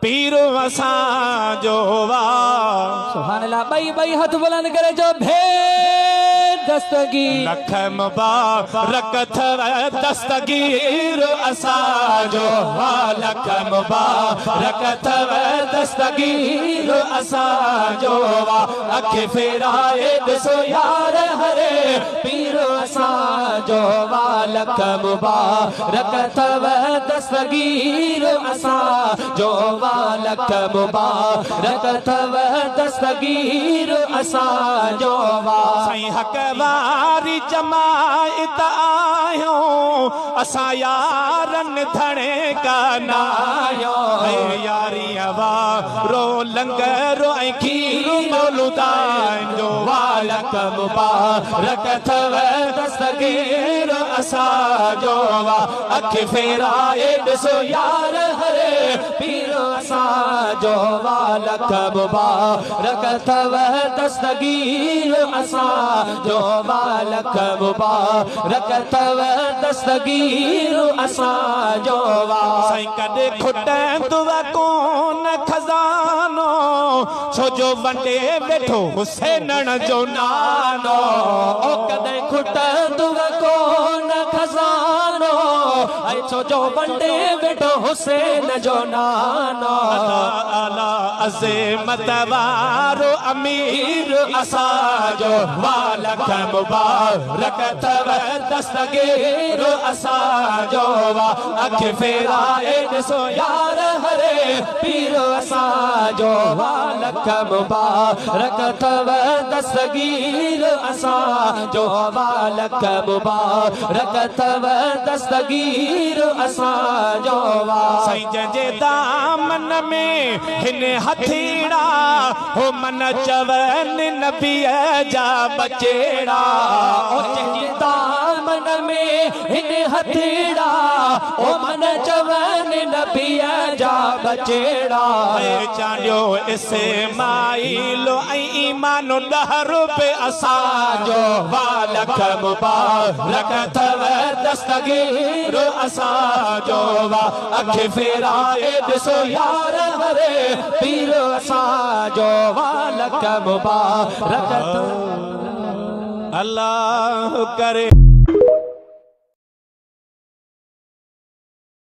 पीरो असां जो वाह सुभान अल्लाह। बई बई हाथ बुलंद करे जो भे दस्तगीर लख मुबारक थव दस्तगीर असां जो वाह लख मुबारक थव दस्तगीर असां जो वाह अख फेराए ॾिसो यार हरे पीरो असां जो वाह लख मुबारक थव दस्तगीर असां जो लख मुबारक थव दस्तगीर असां जो साईं हक़ वारी जमायत आहियूं असां यारनि धणे कनायो यारी वारो लंगरो ऐं खीर मौलूदान जो लख मुबारक थव दस्तगीर असां जो अख फेराए ॾिसो यार हरे पीरो असां जो लख मुबारक थव दस्तगीर असां जो लख मुबारक थव दस्तगीर असां जो साईं कॾहिं खुटंदव कोन खज़ानो छो जो वंडे वेठो हुसैनण जो नानो ओ कॾहिं खुटंदव कोन खज़ानो छो जो वंडे वेठो हुसैन जो नानो आला अज़ीमत वारो अमीर असां जो लख मुबारक थव दस्तगीर असां जो अख फेराए ॾिसो यार हरे पीरो असां जो लख मुबारक थव दस्तगीर असां जो लख मुबारक थव दस्तगीर असां जो साईं जंहिंजे दामन में हिन हथीड़ा हो मन चवनि नबीअ जा बचेड़ा ओ जंहिंजे दामन में हिन हथीड़ा ओ मन चवनि नबीअ जा बचेड़ा चांडियो इस्माइल ऐं ईमान ॾहर पे असां जो लख मुबारक थव दस्तगीर असां जो अख फेराए ॾिसो यार हरे पीरो असां जो लख मुबारक अल्लाह करे।